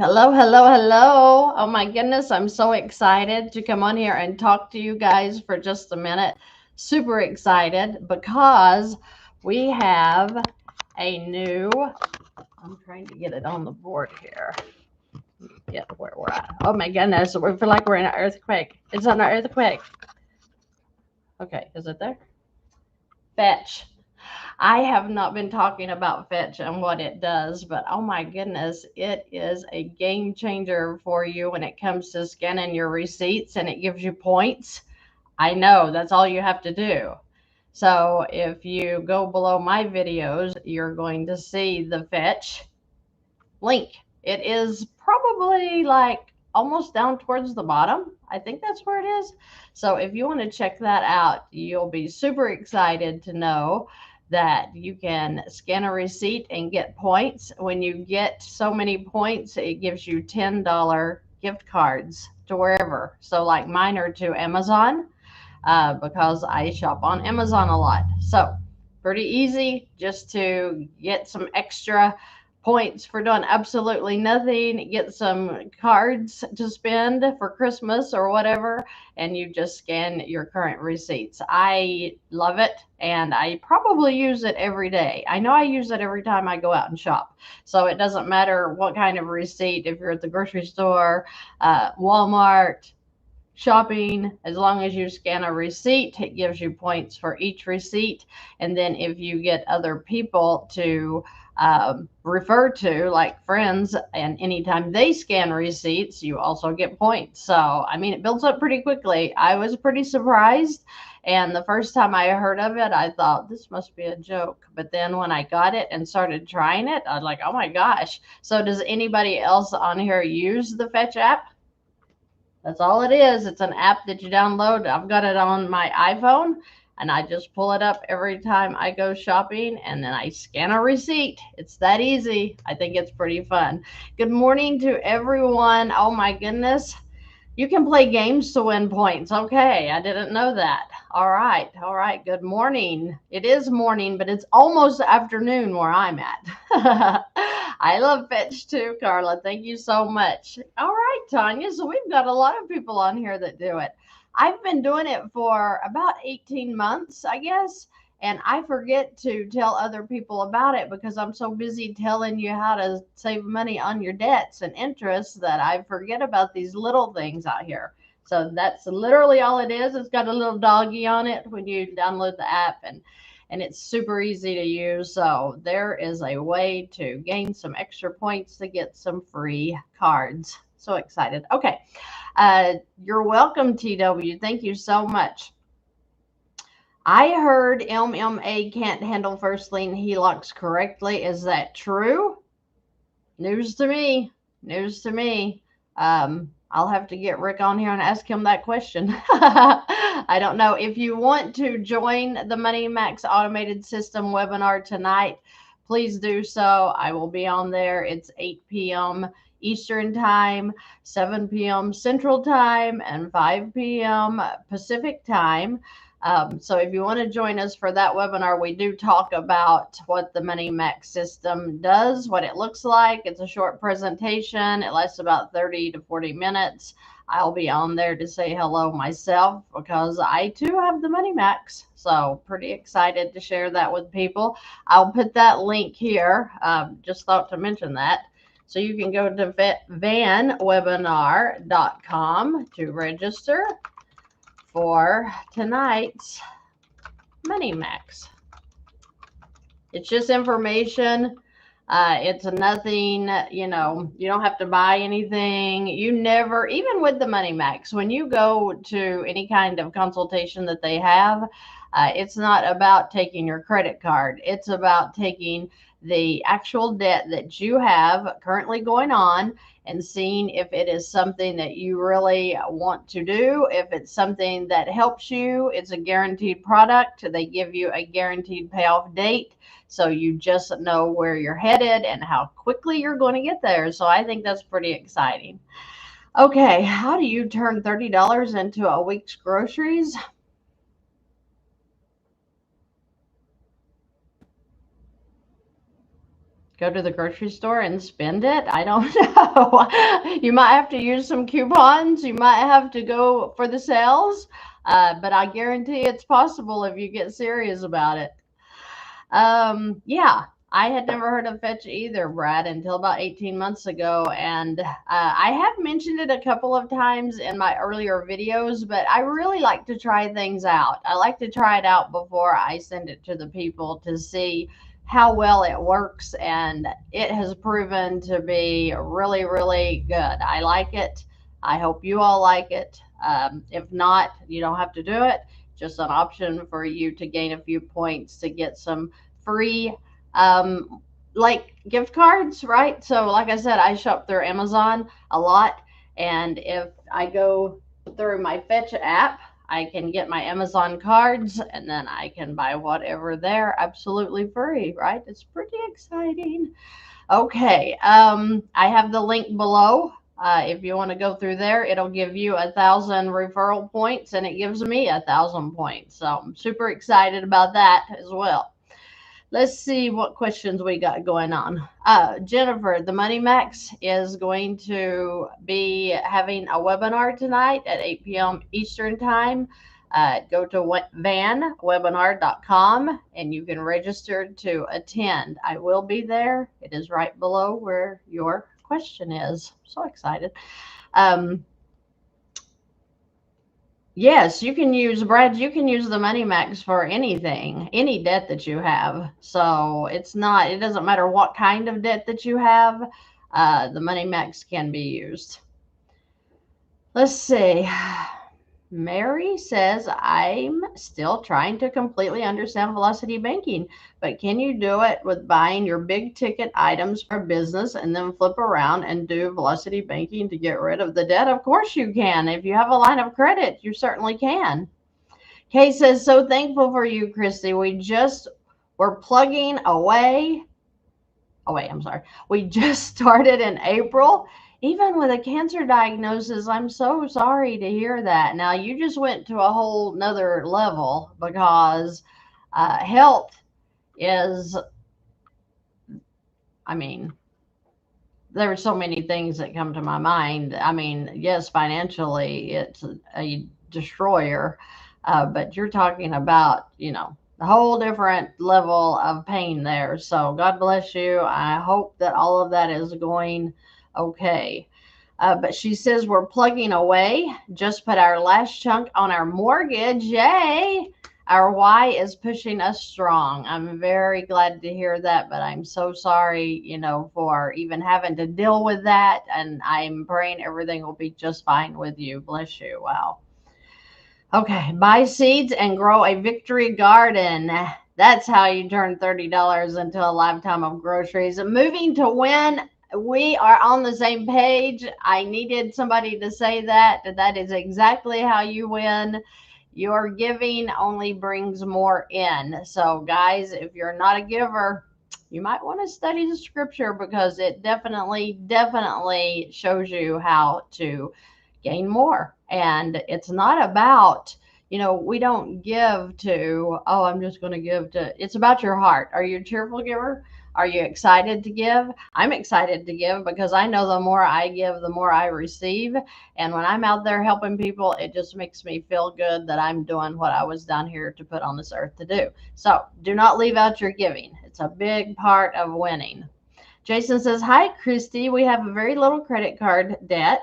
Hello, hello, hello. Oh my goodness, I'm so excited to come on here and talk to you guys for just a minute. Super excited because we have a new, I'm trying to get it on the board here. Get where we're at. Oh my goodness, we feel like we're in an earthquake. It's on an earthquake. Okay, is it there? Fetch. I have not been talking about Fetch and what it does, but oh my goodness, it is a game changer for you when it comes to scanning your receipts and it gives you points. I know that's all you have to do. So if you go below my videos, you're going to see the Fetch link. It is probably like almost down towards the bottom. I think that's where it is. So if you want to check that out, you'll be super excited to know that you can scan a receipt and get points. When you get so many points, it gives you $10 gift cards to wherever. So like mine are to Amazon because I shop on Amazon a lot. So pretty easy just to get some extra points for doing absolutely nothing, get some cards to spend for Christmas or whatever, and you just scan your current receipts. I love it, and I probably use it every day. I know I use it every time I go out and shop. So it doesn't matter what kind of receipt, if you're at the grocery store, Walmart, shopping, as long as you scan a receipt, it gives you points for each receipt. And then if you get other people to refer to, like friends, and anytime they scan receipts, you also get points. So, I mean, it builds up pretty quickly. I was pretty surprised. And the first time I heard of it, I thought this must be a joke. But then when I got it and started trying it, I was like, oh my gosh. So, does anybody else on here use the Fetch app? That's all it is. It's an app that you download. I've got it on my iPhone and I just pull it up every time I go shopping and then I scan a receipt. It's that easy. I think it's pretty fun. Good morning to everyone. Oh my goodness. You can play games to win points. Okay, I didn't know that. All right, all right. Good morning. It is morning, but it's almost afternoon where I'm at. I love Fetch too, Carla. Thank you so much. All right, Tanya. So we've got a lot of people on here that do it. I've been doing it for about 18 months, I guess. And I forget to tell other people about it because I'm so busy telling you how to save money on your debts and interest that I forget about these little things out here. So that's literally all it is. It's got a little doggy on it when you download the app, and it's super easy to use. So there is a way to gain some extra points to get some free cards. So excited. Okay. You're welcome, TW. Thank you so much. I heard MMA can't handle first lien HELOCs correctly. Is that true? News to me. News to me. I'll have to get Rick on here and ask him that question. I don't know. If you want to join the Money Max Automated System webinar tonight, please do so. I will be on there. It's 8 p.m. Eastern Time, 7 p.m. Central Time, and 5 p.m. Pacific Time. So if you want to join us for that webinar, we do talk about what the Money Max system does, what it looks like. It's a short presentation. It lasts about 30 to 40 minutes. I'll be on there to say hello myself because I too have the Money Max. So pretty excited to share that with people. I'll put that link here. Just thought to mention that. So you can go to vannwebinar.com to register for tonight's Money Max. It's just information. It's nothing, you don't have to buy anything. You never, even with the Money Max, when you go to any kind of consultation that they have, it's not about taking your credit card. It's about taking the actual debt that you have currently going on and seeing if it is something that you really want to do. If it's something that helps you, it's a guaranteed product. They give you a guaranteed payoff date. So you just know where you're headed and how quickly you're going to get there. So I think that's pretty exciting. Okay, how do you turn $30 into a week's groceries? go to the grocery store and spend it? I don't know. You might have to use some coupons. You might have to go for the sales. But I guarantee it's possible if you get serious about it. Yeah, I had never heard of Fetch either, Brad, until about 18 months ago. And I have mentioned it a couple of times in my earlier videos, but I really like to try things out. I like to try it out before I send it to the people to see how well it works. And it has proven to be really, really good. I like it. I hope you all like it. If not, you don't have to do it. Just an option for you to gain a few points to get some free like gift cards, right? So like I said, I shop through Amazon a lot, and if I go through my Fetch app, I can get my Amazon cards, and then I can buy whatever there absolutely free, right? It's pretty exciting. Okay, I have the link below. If you want to go through there, it'll give you 1,000 referral points, and it gives me 1,000 points. So I'm super excited about that as well. Let's see what questions we got going on. Jennifer, the Money Max is going to be having a webinar tonight at 8 p.m. Eastern Time. Go to vannwebinar.com and you can register to attend. I will be there. It is right below where your question is. So excited. Yes, you can use, Brad, you can use the Money Max for anything, any debt that you have. So it doesn't matter what kind of debt that you have, the Money Max can be used. Let's see. Mary says, I'm still trying to completely understand velocity banking, but can you do it with buying your big ticket items for business and then flip around and do velocity banking to get rid of the debt? Of course you can. If you have a line of credit, you certainly can. Kay says, so thankful for you, Christy. We're plugging away. Oh, wait, I'm sorry. We just started in April. Even with a cancer diagnosis, I'm so sorry to hear that. Now, you just went to a whole nother level because health is, I mean, there are so many things that come to my mind. I mean, yes, financially, it's a destroyer, but you're talking about, a whole different level of pain there. So God bless you. I hope that all of that is going okay. But she says we're plugging away. Just put our last chunk on our mortgage. Yay! Our why is pushing us strong. I'm very glad to hear that, but I'm so sorry, for even having to deal with that. And I'm praying everything will be just fine with you. Bless you. Wow. Okay, buy seeds and grow a victory garden. That's how you turn $30 into a lifetime of groceries. Moving to win. We are on the same page. I needed somebody to say that. That is exactly how you win. Your giving only brings more in. So, guys, if you're not a giver, you might want to study the scripture because it definitely shows you how to gain more. And it's not about, we don't give to, oh, I'm just going to give to, it's about your heart. Are you a cheerful giver? Are you excited to give? I'm excited to give because I know the more I give, the more I receive. And when I'm out there helping people, it just makes me feel good that I'm doing what I was down here to put on this earth to do. So do not leave out your giving. It's a big part of winning. Jason says, hi, Christy. We have a very little credit card debt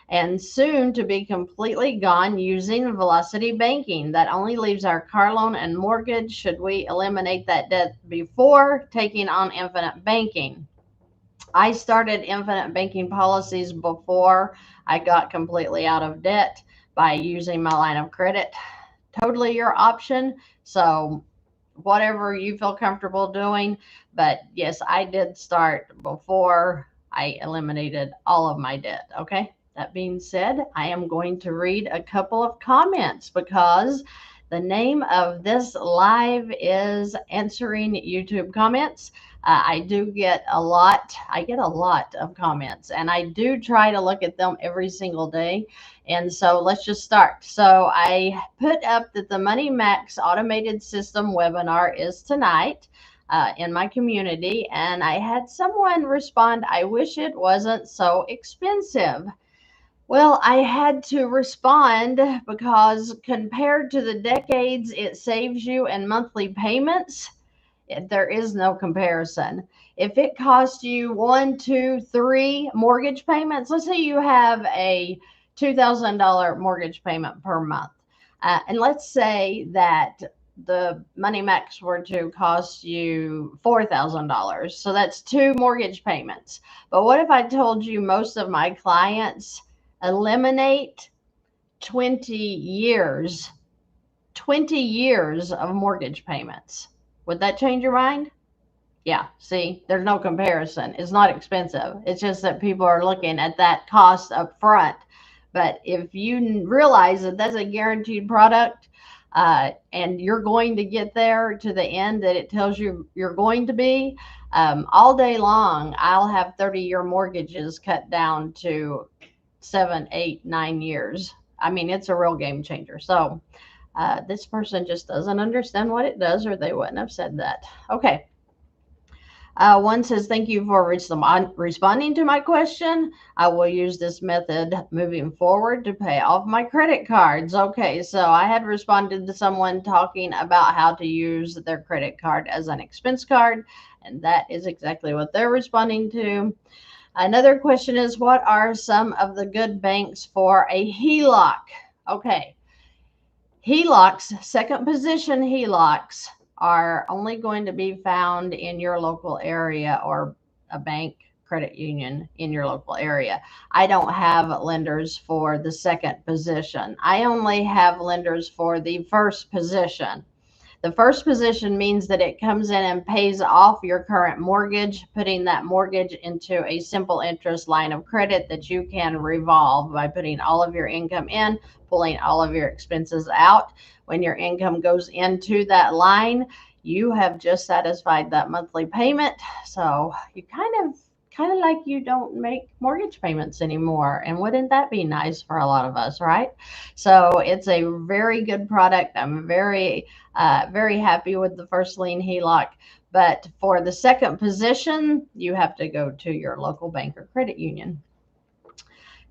and soon to be completely gone using velocity banking. That only leaves our car loan and mortgage. Should we eliminate that debt before taking on infinite banking? I started infinite banking policies before I got completely out of debt by using my line of credit. Totally your option. So whatever you feel comfortable doing. But yes, I did start before I eliminated all of my debt. Okay. That being said, I am going to read a couple of comments because the name of this live is Answering YouTube Comments. I get a lot of comments, and I do try to look at them every single day. And so let's just start. So I put up that the Money Max automated system webinar is tonight. in my community, and I had someone respond, "I wish it wasn't so expensive." Well, I had to respond because compared to the decades it saves you in monthly payments, there is no comparison. If it costs you one, two, three mortgage payments, let's say you have a $2,000 mortgage payment per month, and let's say that the Money Max were to cost you $4,000. So that's two mortgage payments. But what if I told you most of my clients eliminate 20 years, 20 years of mortgage payments? Would that change your mind? Yeah, see, there's no comparison. It's not expensive. It's just that people are looking at that cost up front. But if you realize that that's a guaranteed product, and you're going to get there to the end that it tells you you're going to be, all day long, I'll have 30-year mortgages cut down to 7, 8, 9 years. I mean, it's a real game changer. So this person just doesn't understand what it does, or they wouldn't have said that. Okay. One says, "Thank you for responding to my question. I will use this method moving forward to pay off my credit cards." Okay, so I had responded to someone talking about how to use their credit card as an expense card, and that is exactly what they're responding to. Another question is, what are some of the good banks for a HELOC? Okay, HELOCs, second position HELOCs, are only going to be found in your local area or a bank credit union in your local area. I don't have lenders for the second position. I only have lenders for the first position. The first position means that it comes in and pays off your current mortgage, putting that mortgage into a simple interest line of credit that you can revolve by putting all of your income in, pulling all of your expenses out. When your income goes into that line, you have just satisfied that monthly payment. So you kind of like you don't make mortgage payments anymore. And wouldn't that be nice for a lot of us, right? So it's a very good product. I'm very happy with the first lien HELOC. But for the second position, you have to go to your local bank or credit union.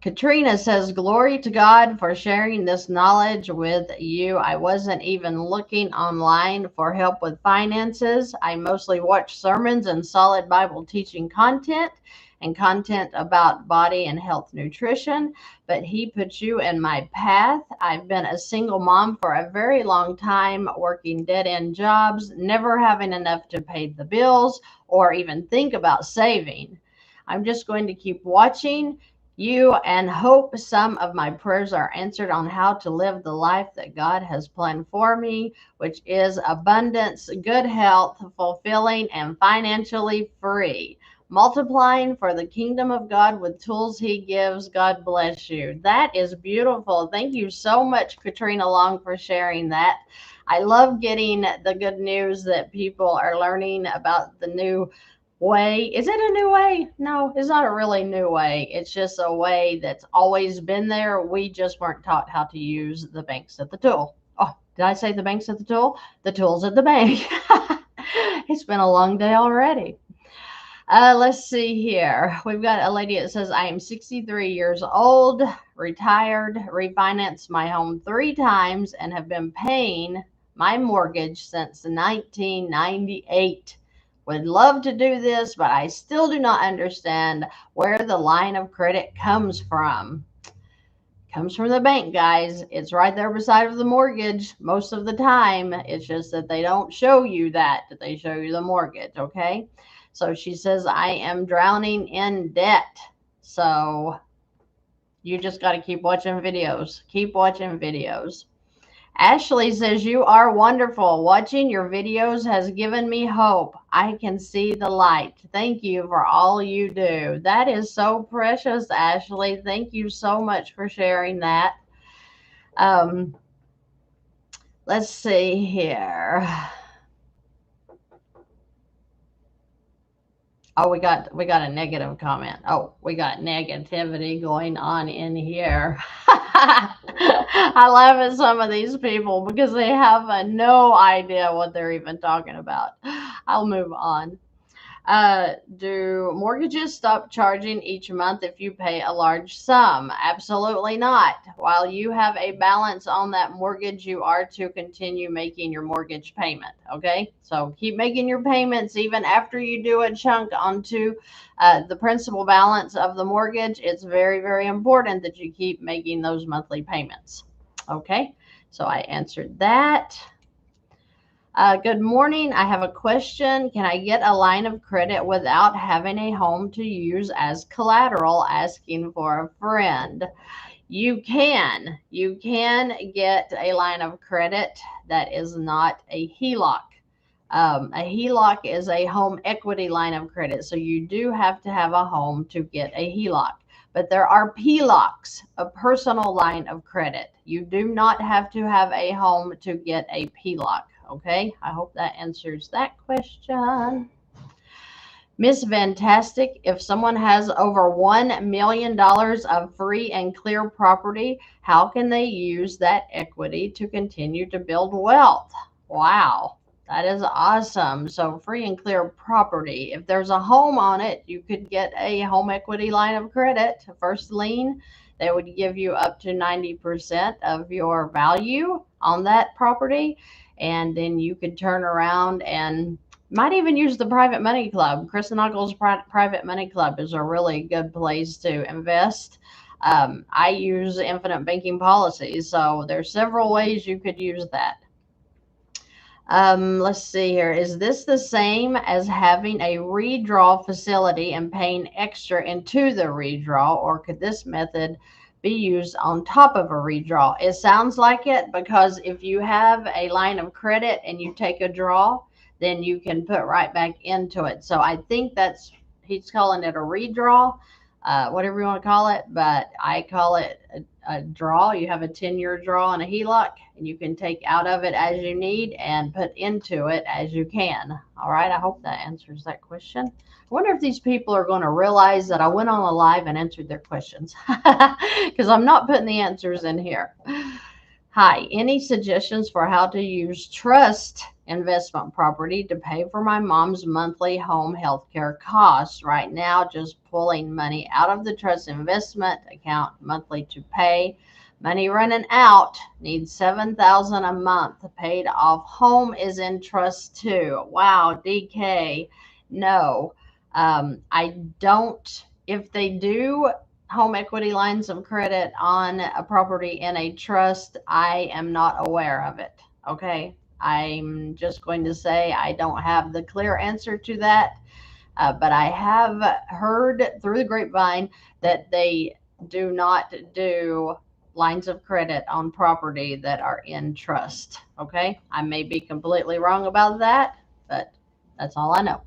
Katrina says, "Glory to God for sharing this knowledge with you. I wasn't even looking online for help with finances. I mostly watch sermons and solid Bible teaching content and content about body and health nutrition, but he put you in my path. I've been a single mom for a very long time, working dead-end jobs, never having enough to pay the bills or even think about saving. I'm just going to keep watching you and hope some of my prayers are answered on how to live the life that God has planned for me, which is abundance, good health, fulfilling, and financially free. Multiplying for the kingdom of God with tools he gives. God bless you." That is beautiful. Thank you so much, Katrina Long, for sharing that. I love getting the good news that people are learning about the new way. Is it a new way? No, it's not a really new way. It's just a way that's always been there. We just weren't taught how to use the banks at the tool. Oh, did I say the banks at the tool? The tools at the bank. It's been a long day already. Let's see here. We've got a lady that says, "I am 63 years old, retired, refinanced my home 3 times, and have been paying my mortgage since 1998. Would love to do this, but I still do not understand where the line of credit comes from." Comes from the bank, guys. It's right there beside of the mortgage most of the time. It's just that they don't show you that they show you the mortgage, okay? So she says, "I am drowning in debt." So you just got to keep watching videos. Keep watching videos. Ashley says, "You are wonderful. Watching your videos has given me hope. I can see the light. Thank you for all you do." That is so precious, Ashley. Thank you so much for sharing that. Let's see here. Oh, we got a negative comment. Oh, we got negativity going on in here. I laugh at some of these people because they have no idea what they're even talking about. I'll move on. Do mortgages stop charging each month if you pay a large sum? Absolutely not. While you have a balance on that mortgage, you are to continue making your mortgage payment. Okay, so keep making your payments even after you do a chunk onto the principal balance of the mortgage. It's very, very important that you keep making those monthly payments. Okay, so I answered that. Good morning. I have a question. Can I get a line of credit without having a home to use as collateral? Asking for a friend. You can. You can get a line of credit that is not a HELOC. A HELOC is a home equity line of credit. So you do have to have a home to get a HELOC. But there are PLOCs, a personal line of credit. You do not have to have a home to get a PLOC. Okay, I hope that answers that question. Miss Fantastic, if someone has over $1 million of free and clear property, how can they use that equity to continue to build wealth? Wow, that is awesome. So free and clear property. If there's a home on it, you could get a home equity line of credit, first lien. They would give you up to 90% of your value on that property. And then you could turn around and might even use the private money club. Chris and Uncle's private money club is a really good place to invest. I use infinite banking policies, so there's several ways you could use that. Let's see here. Is this the same as having a redraw facility and paying extra into the redraw, or could this method be used on top of a redraw? It sounds like it, because if you have a line of credit and you take a draw, then you can put right back into it. So I think he's calling it a redraw, whatever you want to call it, but I call it a draw. You have a 10-year draw and a HELOC, and you can take out of it as you need and put into it as you can. All right, I hope that answers that question. I wonder if these people are going to realize that I went on a live and answered their questions, because I'm not putting the answers in here. Hi, any suggestions for how to use trust investment property to pay for my mom's monthly home health care costs? Right now, just pulling money out of the trust investment account monthly to pay. Money running out, needs $7,000 a month. Paid off home is in trust too. Wow, DK. No, I don't. If they do home equity lines of credit on a property in a trust, I am not aware of it. Okay, I'm just going to say I don't have the clear answer to that, but I have heard through the grapevine that they do not do lines of credit on property that are in trust. Okay, I may be completely wrong about that, but that's all I know.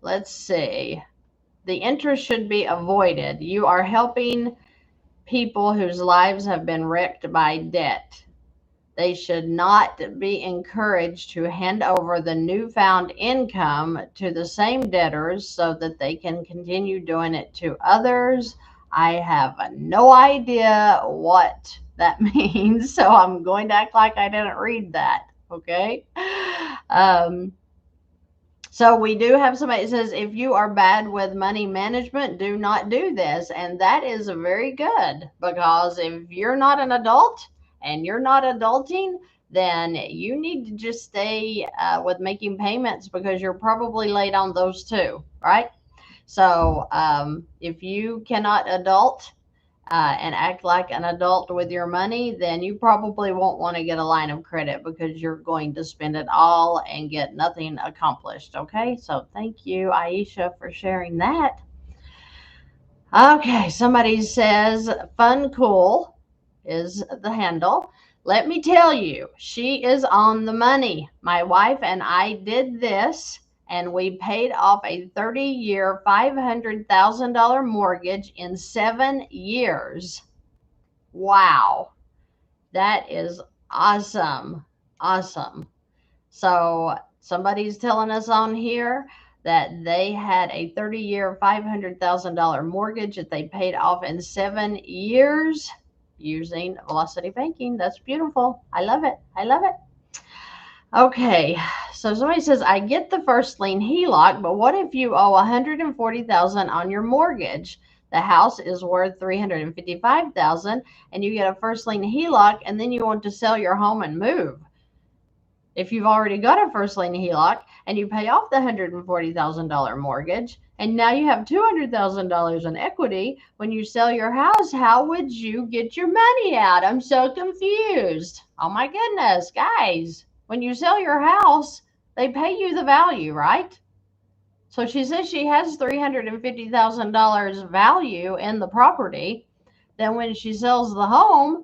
Let's see. The interest should be avoided. You are helping people whose lives have been wrecked by debt. They should not be encouraged to hand over the newfound income to the same debtors so that they can continue doing it to others. I have no idea what that means, so I'm going to act like I didn't read that. Okay. So we do have somebody that says, if you are bad with money management, do not do this. And that is very good, because if you're not an adult and you're not adulting, then you need to just stay with making payments, because you're probably late on those too, right? So if you cannot adult and act like an adult with your money, then you probably won't want to get a line of credit, because you're going to spend it all and get nothing accomplished. Okay, so thank you, Aisha, for sharing that. Okay, somebody says Fun Cool is the handle. Let me tell you, she is on the money. My wife and I did this, and we paid off a 30-year, $500,000 mortgage in 7 years. Wow. That is awesome. Awesome. So somebody's telling us on here that they had a 30-year, $500,000 mortgage that they paid off in 7 years using Velocity Banking. That's beautiful. I love it. I love it. Okay, so somebody says, I get the first lien HELOC, but what if you owe $140,000 on your mortgage? The house is worth $355,000 and you get a first lien HELOC and then you want to sell your home and move. If you've already got a first lien HELOC and you pay off the $140,000 mortgage and now you have $200,000 in equity, when you sell your house, how would you get your money out? I'm so confused. Oh my goodness, guys. When you sell your house, they pay you the value, right? So she says she has $350,000 value in the property. Then when she sells the home,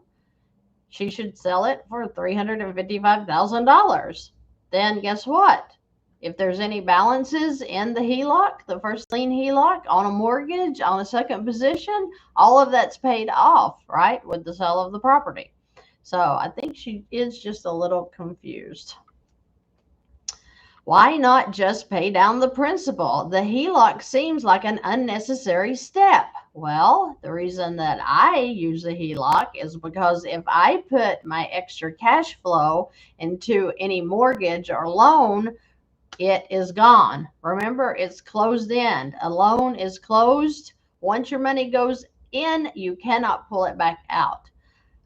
she should sell it for $355,000. Then guess what? If there's any balances in the HELOC, the first lien HELOC on a mortgage, on a second position, all of that's paid off, right, with the sale of the property. So I think she is just a little confused. Why not just pay down the principal? The HELOC seems like an unnecessary step. Well, the reason that I use a HELOC is because if I put my extra cash flow into any mortgage or loan, it is gone. Remember, it's closed end. A loan is closed. Once your money goes in, you cannot pull it back out.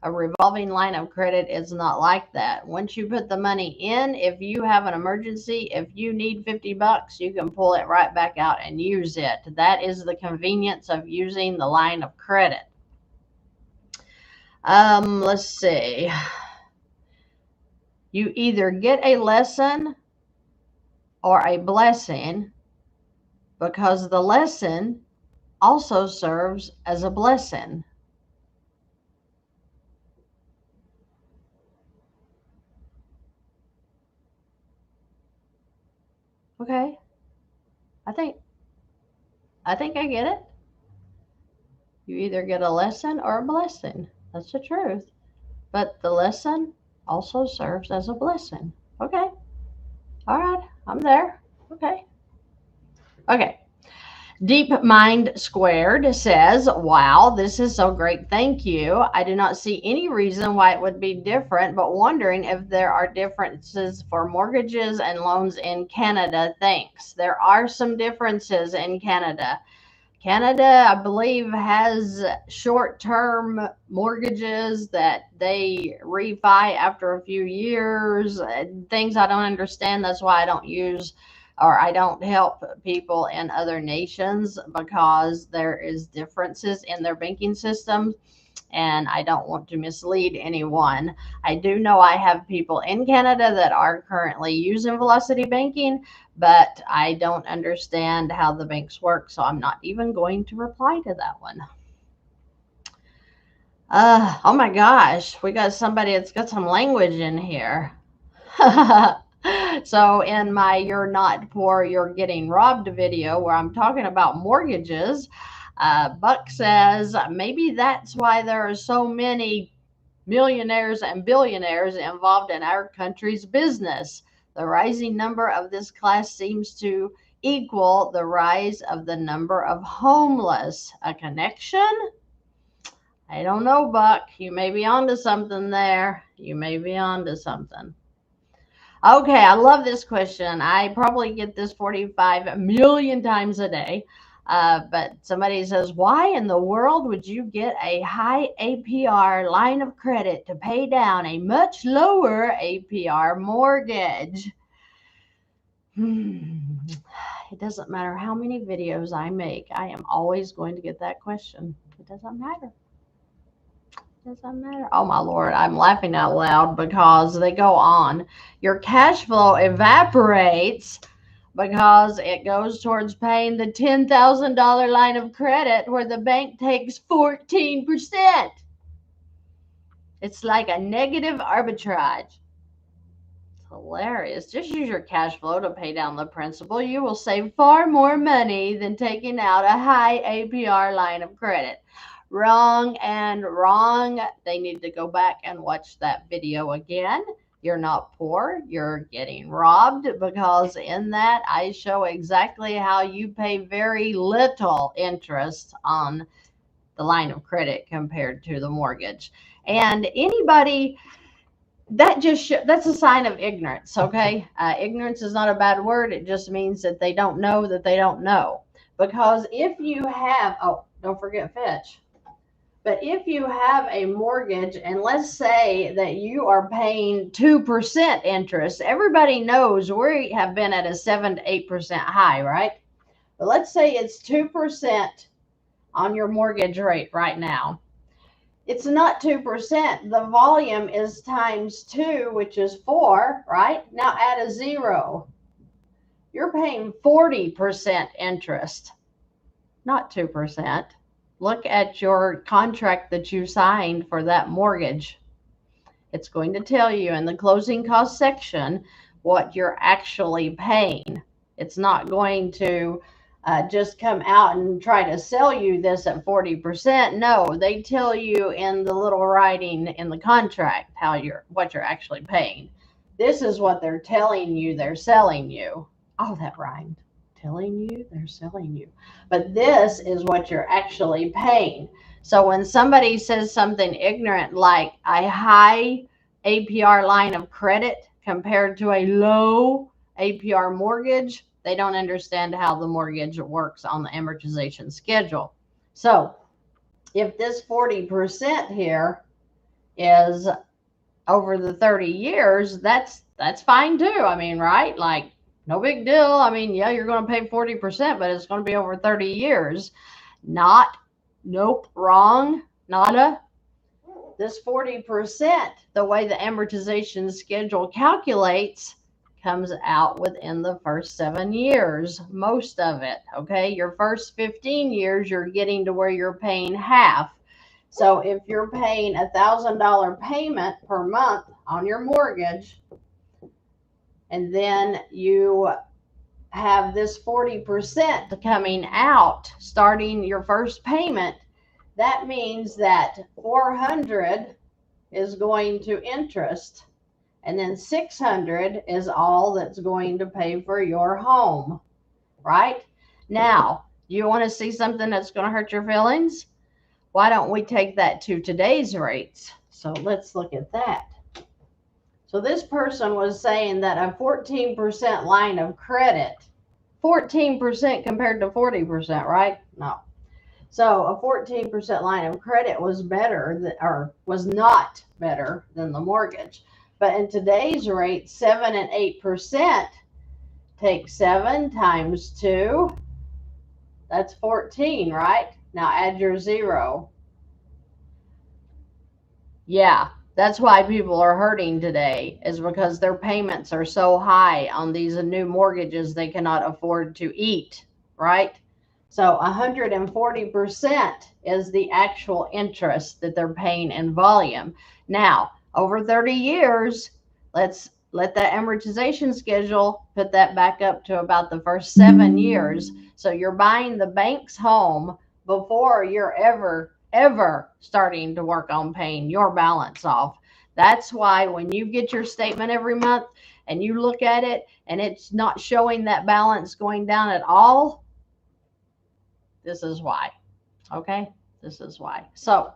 A revolving line of credit is not like that. Once you put the money in, if you have an emergency, if you need $50, you can pull it right back out and use it. That is the convenience of using the line of credit. Let's see. You either get a lesson or a blessing, because the lesson also serves as a blessing. Okay. I think I get it. You either get a lesson or a blessing. That's the truth. But the lesson also serves as a blessing. Okay. All right. I'm there. Okay. Okay. Deep Mind Squared says, wow, this is so great. Thank you. I do not see any reason why it would be different, but wondering if there are differences for mortgages and loans in Canada. Thanks. There are some differences in Canada. Canada, I believe, has short-term mortgages that they refi after a few years, things I don't understand. That's why I don't use or I don't help people in other nations, because there is differences in their banking systems and I don't want to mislead anyone. I do know I have people in Canada that are currently using Velocity Banking, but I don't understand how the banks work, so I'm not even going to reply to that one. Oh my gosh, we got somebody that's got some language in here. So in my You're Not Poor, You're Getting Robbed video, where I'm talking about mortgages, Buck says maybe that's why there are so many millionaires and billionaires involved in our country's business. The rising number of this class seems to equal the rise of the number of homeless. A connection? I don't know, Buck. You may be onto something there. You may be onto something. Okay, I love this question. I probably get this 45 million times a day. But somebody says, why in the world would you get a high APR line of credit to pay down a much lower APR mortgage? It doesn't matter how many videos I make. I am always going to get that question. It doesn't matter. Doesn't matter. Oh my Lord, I'm laughing out loud because they go on. Your cash flow evaporates because it goes towards paying the $10,000 line of credit where the bank takes 14%. It's like a negative arbitrage. It's hilarious. Just use your cash flow to pay down the principal. You will save far more money than taking out a high APR line of credit. Wrong and wrong. They need to go back and watch that video again. You're not poor, you're getting robbed, because in that I show exactly how you pay very little interest on the line of credit compared to the mortgage. And anybody that's a sign of ignorance. Okay, ignorance is not a bad word. It just means that they don't know that they don't know. Because if you have, oh, don't forget fetch. But if you have a mortgage, and let's say that you are paying 2% interest, everybody knows we have been at a 7 to 8% high, right? But let's say it's 2% on your mortgage rate right now. It's not 2%. The volume is times 2, which is 4, right? Now add a 0. You're paying 40% interest, not 2%. Look at your contract that you signed for that mortgage. It's going to tell you in the closing cost section what you're actually paying. It's not going to just come out and try to sell you this at 40%. No, they tell you in the little writing in the contract what you're actually paying. This is what they're telling you they're selling you. Oh, that rhymed. Telling you they're selling you. But this is what you're actually paying. So when somebody says something ignorant like a high APR line of credit compared to a low APR mortgage, they don't understand how the mortgage works on the amortization schedule. So if this 40% here is over the 30 years, that's fine too. I mean, right? Like, no big deal. I mean, yeah, you're going to pay 40%, but it's going to be over 30 years. Nope, wrong, nada. This 40%, the way the amortization schedule calculates, comes out within the first 7 years, most of it, okay? Your first 15 years, you're getting to where you're paying half. So if you're paying $1,000 payment per month on your mortgage, and then you have this 40% coming out starting your first payment, that means that 400 is going to interest, and then 600 is all that's going to pay for your home, right? Now, you want to see something that's going to hurt your feelings? Why don't we take that to today's rates? So let's look at that. So this person was saying that a 14% line of credit, 14% compared to 40%, right? No. So a 14% line of credit was was not better than the mortgage. But in today's rate, 7 and 8%, take 7 times 2, that's 14, right? Now add your 0. Yeah, that's why people are hurting today, is because their payments are so high on these new mortgages they cannot afford to eat, right? So 140% is the actual interest that they're paying in volume. Now, over 30 years, let's let that amortization schedule put that back up to about the first 7 years. So you're buying the bank's home before you're ever starting to work on paying your balance off. That's why when you get your statement every month and you look at it and it's not showing that balance going down at all, this is why. Okay, this is why. So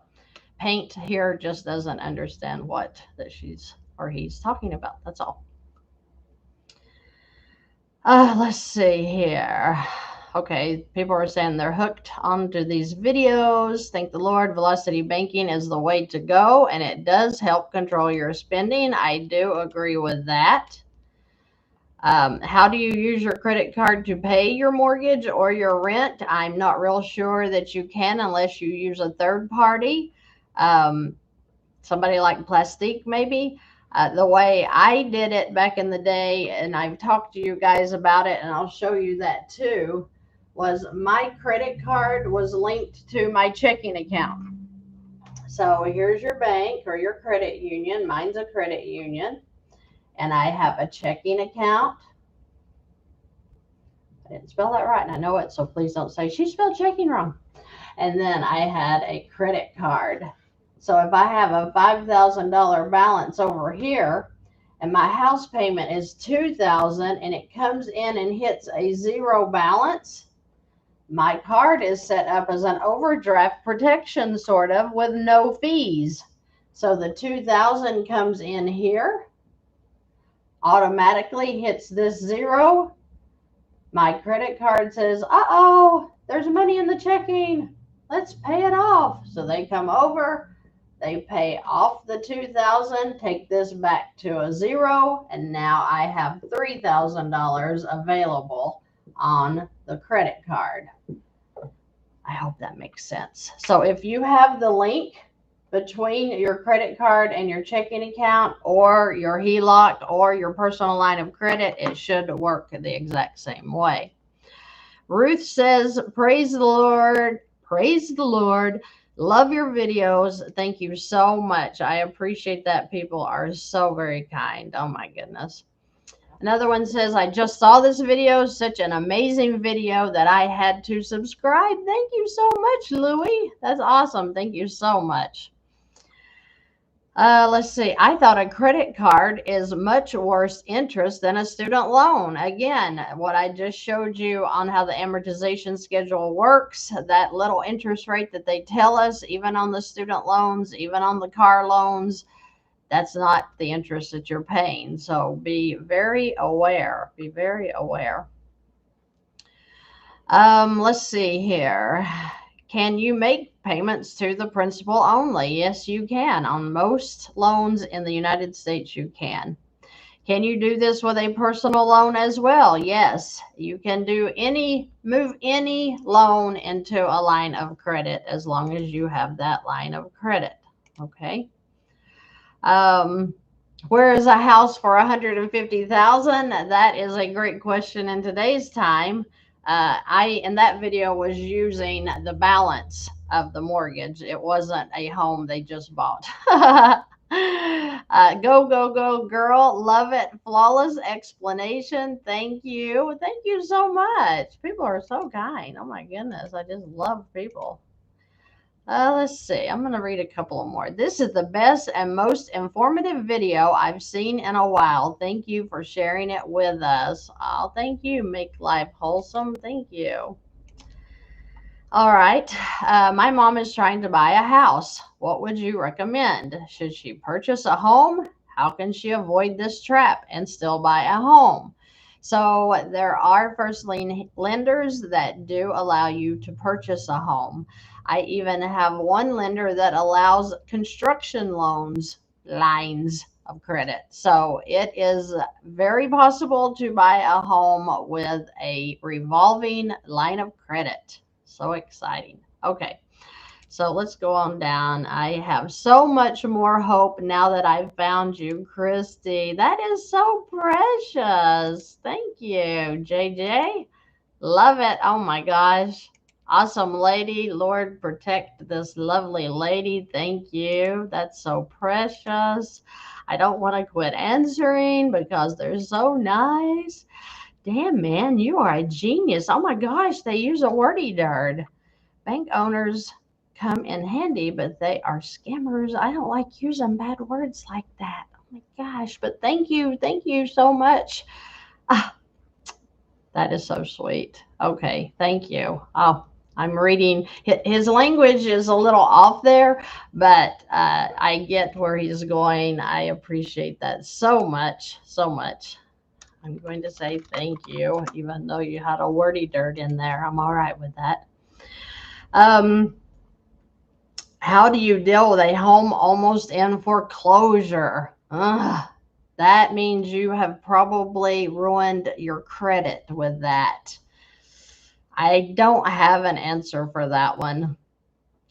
Paint here just doesn't understand what that he's talking about. That's all. Let's see here. Okay, people are saying they're hooked onto these videos. Thank the Lord, velocity banking is the way to go, and it does help control your spending. I do agree with that. How do you use your credit card to pay your mortgage or your rent? I'm not real sure that you can unless you use a third party, somebody like Plastique maybe. The way I did it back in the day, and I've talked to you guys about it, and I'll show you that too, was my credit card was linked to my checking account. So here's your bank or your credit union. Mine's a credit union. And I have a checking account. I didn't spell that right, and I know it, so please don't say she spelled checking wrong. And then I had a credit card. So if I have a $5,000 balance over here, and my house payment is $2,000, and it comes in and hits a 0 balance, my card is set up as an overdraft protection, sort of, with no fees. So the 2,000 comes in here, automatically hits this 0. My credit card says, uh-oh, there's money in the checking. Let's pay it off. So they come over, they pay off the 2,000, take this back to a 0, and now I have $3,000 available on the credit card. I hope that makes sense. So if you have the link between your credit card and your checking account, or your HELOC, or your personal line of credit, it should work the exact same way. Ruth says, praise the Lord. Praise the Lord. Love your videos. Thank you so much. I appreciate that. People are so very kind. Oh my goodness. Another one says, I just saw this video. Such an amazing video that I had to subscribe. Thank you so much, Louie. That's awesome. Thank you so much. Let's see. I thought a credit card is much worse interest than a student loan. Again, what I just showed you on how the amortization schedule works, that little interest rate that they tell us, even on the student loans, even on the car loans, that's not the interest that you're paying. So be very aware. Be very aware. Let's see here. Can you make payments to the principal only? Yes, you can. On most loans in the United States, you can. Can you do this with a personal loan as well? Yes, you can move any loan into a line of credit as long as you have that line of credit. Okay. Where is a house for $150,000? That is a great question in today's time. I, in that video, was using the balance of the mortgage. It wasn't a home they just bought. Go, go, go, girl. Love it. Flawless explanation. Thank you. Thank you so much. People are so kind. Oh my goodness. I just love people. Let's see. I'm going to read a couple of more. This is the best and most informative video I've seen in a while. Thank you for sharing it with us. Oh, thank you. Make life wholesome. Thank you. All right. My mom is trying to buy a house. What would you recommend? Should she purchase a home? How can she avoid this trap and still buy a home? So there are first lien lenders that do allow you to purchase a home. I even have one lender that allows construction lines of credit. So it is very possible to buy a home with a revolving line of credit. So exciting. Okay. So let's go on down. I have so much more hope now that I've found you, Christy. That is so precious. Thank you, JJ. Love it. Oh my gosh. Awesome lady. Lord, protect this lovely lady. Thank you. That's so precious. I don't want to quit answering because they're so nice. Damn, man, you are a genius. Oh my gosh, they use a wordy dirt. Bank owners come in handy, but they are scammers. I don't like using bad words like that. Oh my gosh, but thank you so much. That is so sweet. Okay, thank you. Oh, I'm reading. His language is a little off there, but I get where he's going. I appreciate that so much, so much. I'm going to say thank you, even though you had a wordy dirt in there. I'm all right with that. How do you deal with a home almost in foreclosure? That means you have probably ruined your credit with that. I don't have an answer for that one.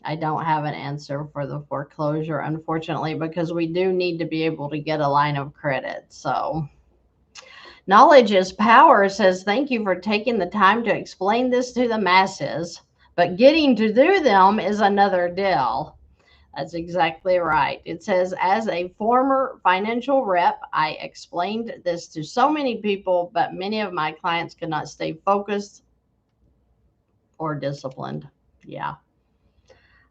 I don't have an answer for the foreclosure, unfortunately, because we do need to be able to get a line of credit. So knowledge is power says, thank you for taking the time to explain this to the masses, but getting to do them is another deal. That's exactly right. It says, as a former financial rep, I explained this to so many people, but many of my clients could not stay focused or disciplined. Yeah,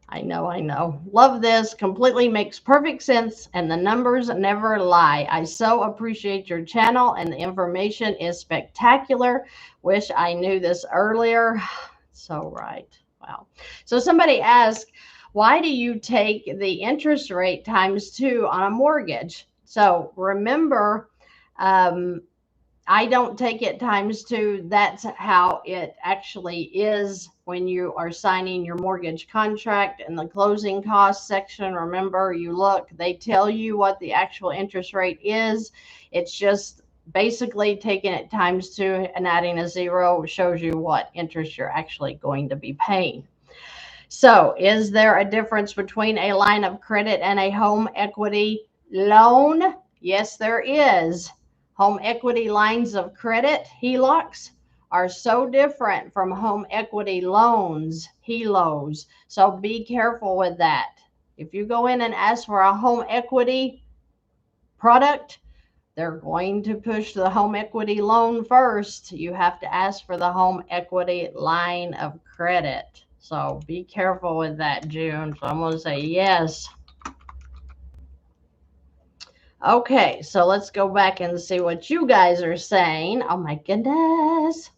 I know. Love this. Completely makes perfect sense, and the numbers never lie. I so appreciate your channel, and the information is spectacular. Wish I knew this earlier. So right. Wow. So somebody asked, Why do you take the interest rate times 2 on a mortgage? So remember, I don't take it times 2. That's how it actually is when you are signing your mortgage contract. In the closing costs section, remember, you look, they tell you what the actual interest rate is. It's just basically taking it times 2 and adding a 0 shows you what interest you're actually going to be paying. So is there a difference between a line of credit and a home equity loan? Yes, there is. Home equity lines of credit, HELOCs, are so different from home equity loans, HELOs. So be careful with that. If you go in and ask for a home equity product, they're going to push the home equity loan first. You have to ask for the home equity line of credit. So be careful with that, June. So I'm going to say yes. Okay, so let's go back and see what you guys are saying. Oh my goodness.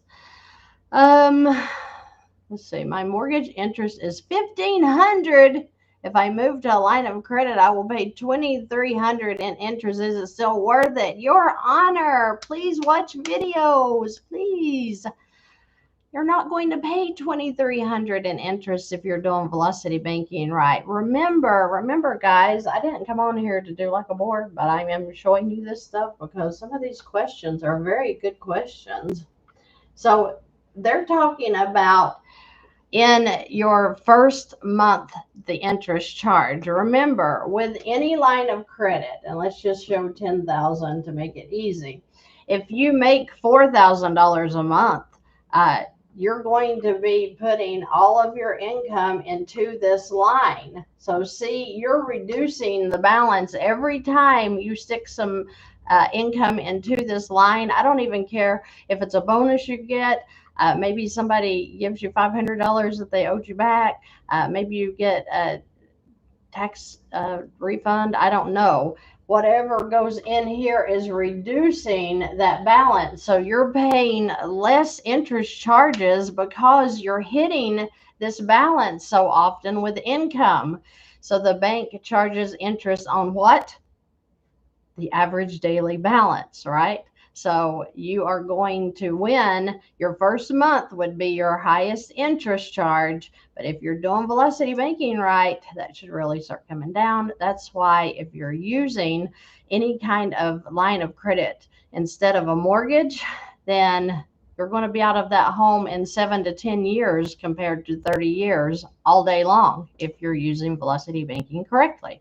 Let's see. My mortgage interest is $1,500. If I move to a line of credit, I will pay $2,300 in interest. Is it still worth it? Your Honor, please watch videos, please. You're not going to pay $2,300 in interest if you're doing velocity banking right. Remember, guys, I didn't come on here to do like a board, but I am showing you this stuff because some of these questions are very good questions. So they're talking about in your first month, the interest charge. Remember, with any line of credit, and let's just show 10,000 to make it easy. If you make $4,000 a month, you're going to be putting all of your income into this line. So see, you're reducing the balance every time you stick some income into this line. I don't even care if it's a bonus you get. Maybe somebody gives you $500 that they owed you back. Maybe you get a tax refund. I don't know. Whatever goes in here is reducing that balance. So you're paying less interest charges because you're hitting this balance so often with income. So the bank charges interest on what? The average daily balance, right? So you are going to win. Your first month would be your highest interest charge. But if you're doing velocity banking right, that should really start coming down. That's why if you're using any kind of line of credit instead of a mortgage, then you're going to be out of that home in 7 to 10 years compared to 30 years all day long if you're using velocity banking correctly.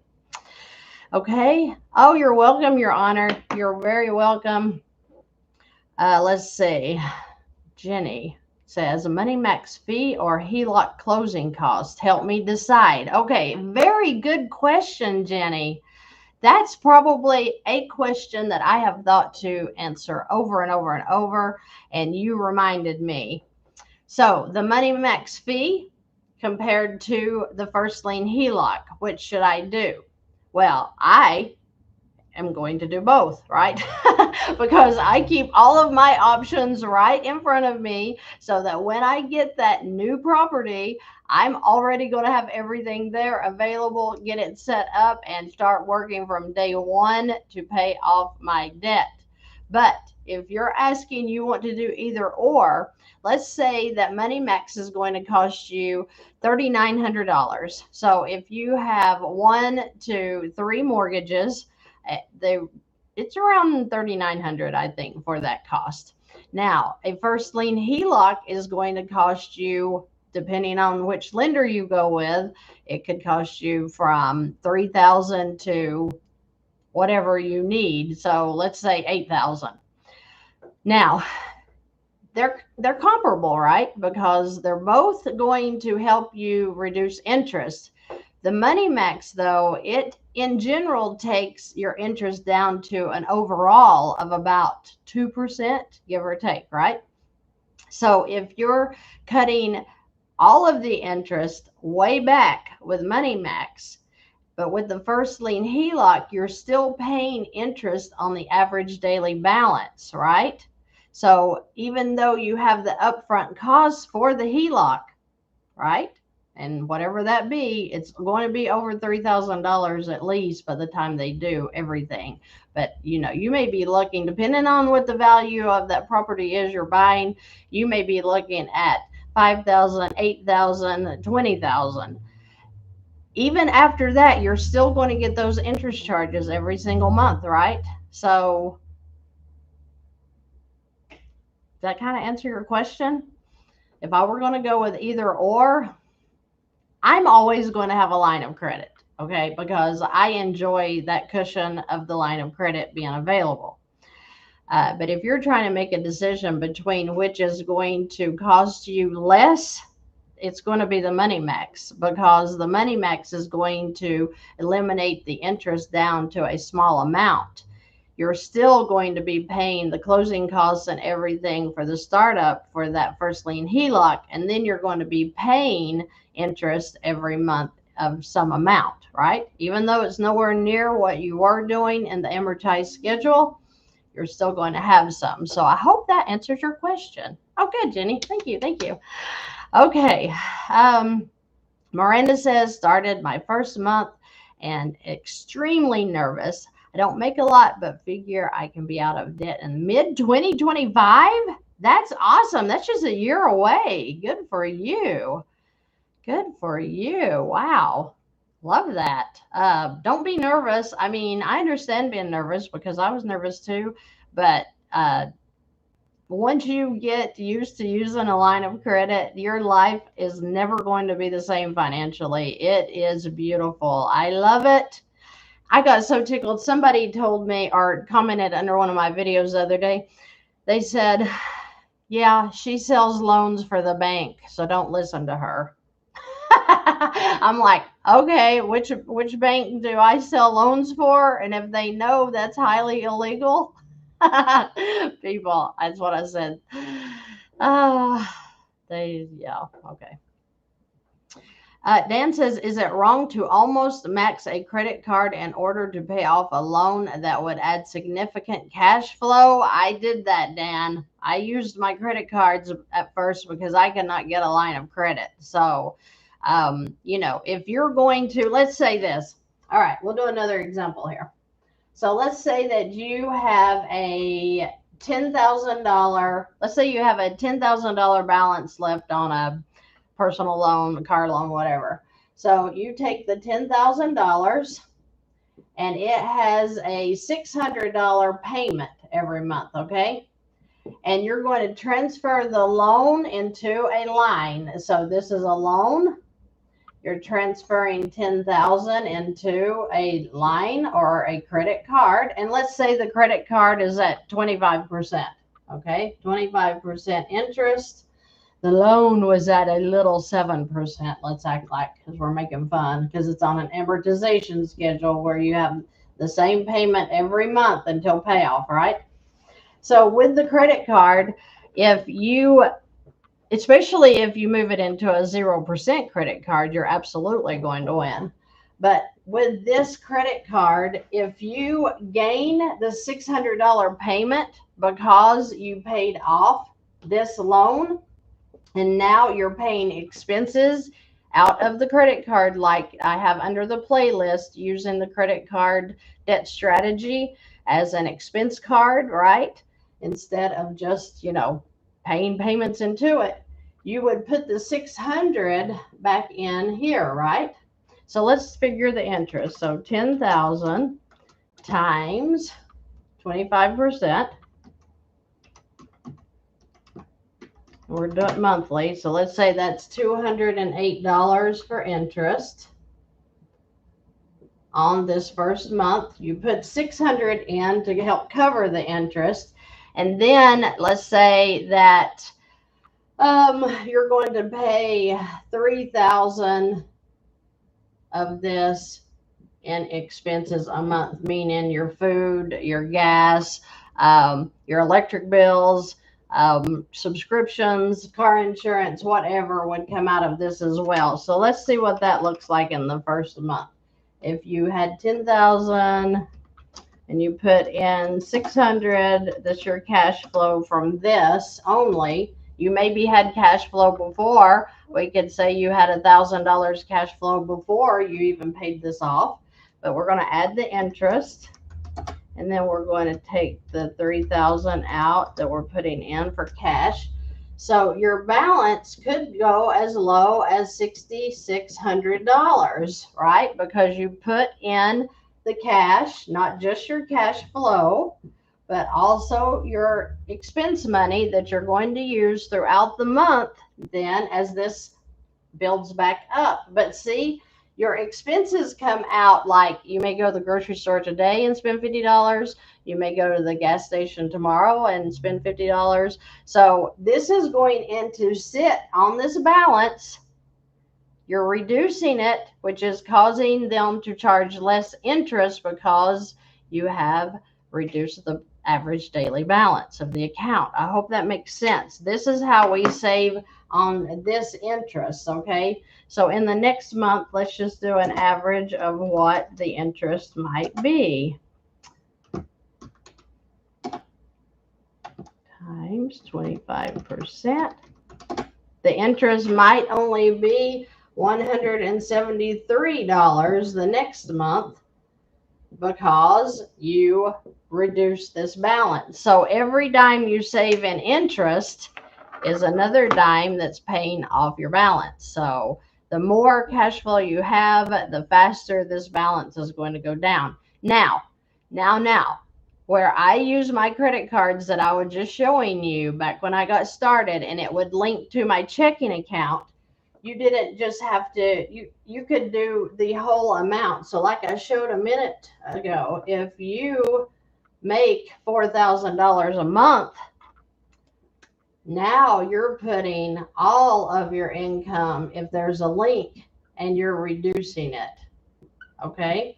Okay. Oh, you're welcome, Your Honor. You're very welcome. Let's see. Jenny says, money max fee or HELOC closing cost? Help me decide. Okay. Very good question, Jenny. That's probably a question that I have thought to answer over and over and over, and you reminded me. So the money max fee compared to the first lien HELOC, which should I do? Well, I am going to do both, right? Because I keep all of my options right in front of me so that when I get that new property, I'm already going to have everything there available, get it set up, and start working from day one to pay off my debt. But if you're asking, you want to do either or, let's say that Money Max is going to cost you $3,900. So if you have 1, 2, 3 mortgages, it's around $3,900, I think, for that cost. Now, a first lien HELOC is going to cost you, depending on which lender you go with, it could cost you from $3,000 to whatever you need. So let's say $8,000. Now, they're comparable, right? Because they're both going to help you reduce interest. The Money Max, though, it in general takes your interest down to an overall of about 2%, give or take, right? So if you're cutting all of the interest way back with Money Max, but with the first lien HELOC, you're still paying interest on the average daily balance, right? So even though you have the upfront costs for the HELOC, right? And whatever that be, it's going to be over $3,000 at least by the time they do everything. But you may be looking, depending on what the value of that property is you're buying, you may be looking at 5,000, 8,000, 20,000. Even after that, you're still going to get those interest charges every single month, right? So does that kind of answer your question? If I were going to go with either or, I'm always going to have a line of credit, okay? Because I enjoy that cushion of the line of credit being available. But if you're trying to make a decision between which is going to cost you less, it's going to be the Money Max, because the Money Max is going to eliminate the interest down to a small amount. You're still going to be paying the closing costs and everything for the startup for that first lien HELOC, and then you're going to be paying interest every month of some amount, right? Even though it's nowhere near what you were doing in the amortized schedule, you're still going to have some. So I hope that answers your question. Oh, good, Jenny. Thank you. Thank you. Okay. Miranda says, started my first month and extremely nervous. I don't make a lot, but figure I can be out of debt in mid-2025. That's awesome. That's just a year away. Good for you. Good for you. Wow. Love that. Don't be nervous. I mean, I understand being nervous because I was nervous too, but once you get used to using a line of credit, your life is never going to be the same financially. It is beautiful. I love it. I got so tickled. Somebody told me or commented under one of my videos the other day. They said, yeah, she sells loans for the bank, so don't listen to her. I'm like, okay, which bank do I sell loans for? And if they know that's highly illegal, people, that's what I said. Yeah, okay. Dan says, is it wrong to almost max a credit card in order to pay off a loan that would add significant cash flow? I did that, Dan. I used my credit cards at first because I could not get a line of credit. So, if you're going to, let's say this. All right, we'll do another example here. So let's say that you have a $10,000, let's say you have a $10,000 balance left on a personal loan, a car loan, whatever. So you take the $10,000 and it has a $600 payment every month, okay? And you're going to transfer the loan into a line. So this is a loan. You're transferring $10,000 into a line or a credit card. And let's say the credit card is at 25%, okay? 25% interest. The loan was at a little 7%. Let's act like, because we're making fun, because it's on an amortization schedule where you have the same payment every month until payoff, right? So with the credit card, especially if you move it into a 0% credit card, you're absolutely going to win. But with this credit card, if you gain the $600 payment because you paid off this loan, and now you're paying expenses out of the credit card, like I have under the playlist, using the credit card debt strategy as an expense card, right? Instead of just, paying payments into it, you would put the 600 back in here, right? So let's figure the interest. So 10,000 times 25%. We're doing monthly, so let's say that's $208 for interest on this first month. You put 600 in to help cover the interest, and then let's say that you're going to pay 3,000 of this in expenses a month, meaning your food, your gas, your electric bills, subscriptions, car insurance, whatever would come out of this as well. So let's see what that looks like in the first month. If you had 10,000 and you put in 600, that's your cash flow from this only. You maybe had cash flow before. We could say you had $1,000 cash flow before you even paid this off, but we're going to add the interest. And then we're going to take the $3,000 out that we're putting in for cash. So your balance could go as low as $6,600, right? Because you put in the cash, not just your cash flow, but also your expense money that you're going to use throughout the month then as this builds back up. But see, your expenses come out like you may go to the grocery store today and spend $50. You may go to the gas station tomorrow and spend $50. So this is going in to sit on this balance. You're reducing it, which is causing them to charge less interest because you have reduced the average daily balance of the account. I hope that makes sense. This is how we save on this interest, okay? So in the next month, let's just do an average of what the interest might be. Times 25%. The interest might only be $173 the next month because you reduce this balance. So every dime you save in interest is another dime that's paying off your balance. So the more cash flow you have, the faster this balance is going to go down. Now, where I use my credit cards that I was just showing you back when I got started, and it would link to my checking account, you didn't just have to, you could do the whole amount. So like I showed a minute ago, if you make $4,000 a month, now you're putting all of your income, if there's a link, and you're reducing it. Okay?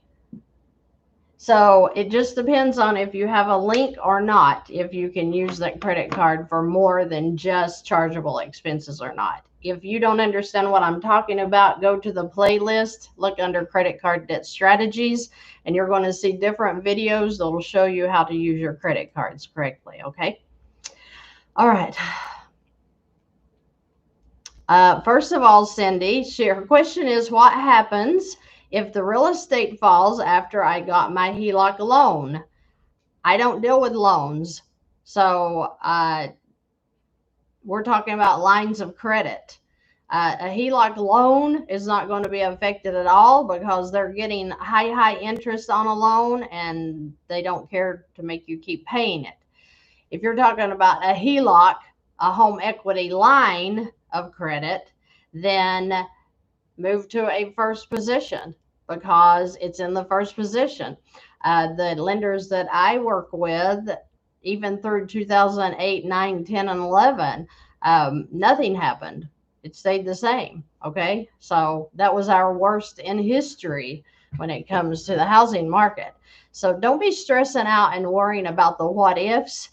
So it just depends on if you have a link or not, if you can use that credit card for more than just chargeable expenses or not. If you don't understand what I'm talking about, go to the playlist, look under credit card debt strategies, and you're going to see different videos that will show you how to use your credit cards correctly. Okay. All right. First of all, Cindy, her question is, what happens if the real estate falls after I got my HELOC loan? I don't deal with loans. So we're talking about lines of credit. A HELOC loan is not going to be affected at all because they're getting high interest on a loan and they don't care to make you keep paying it. If you're talking about a HELOC, a home equity line of credit, then move to a first position because it's in the first position. The lenders that I work with, even through 2008, 9, 10, and 11, nothing happened. It stayed the same. Okay. So that was our worst in history when it comes to the housing market. So don't be stressing out and worrying about the what ifs.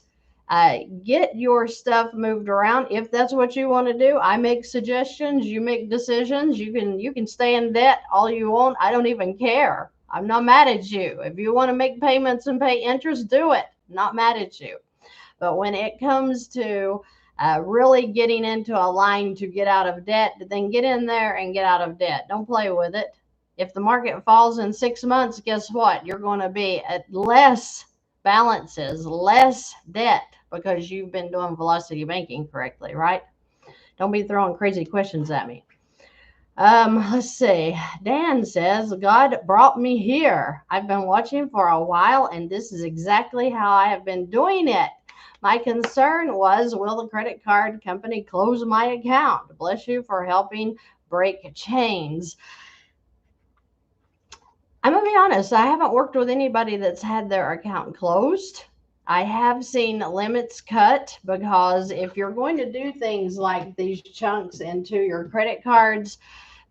Get your stuff moved around if that's what you want to do. I make suggestions, you make decisions. You can stay in debt all you want. I don't even care. I'm not mad at you. If you want to make payments and pay interest, do it. Not mad at you. But when it comes to really getting into a line to get out of debt, then get in there and get out of debt. Don't play with it. If the market falls in 6 months, guess what? You're going to be at less balances, less debt, because you've been doing velocity banking correctly, right? Don't be throwing crazy questions at me. Let's see. Dan says, God brought me here. I've been watching for a while, and this is exactly how I have been doing it. My concern was, will the credit card company close my account? Bless you for helping break chains. I'm going to be honest. I haven't worked with anybody that's had their account closed. I have seen limits cut because if you're going to do things like these chunks into your credit cards,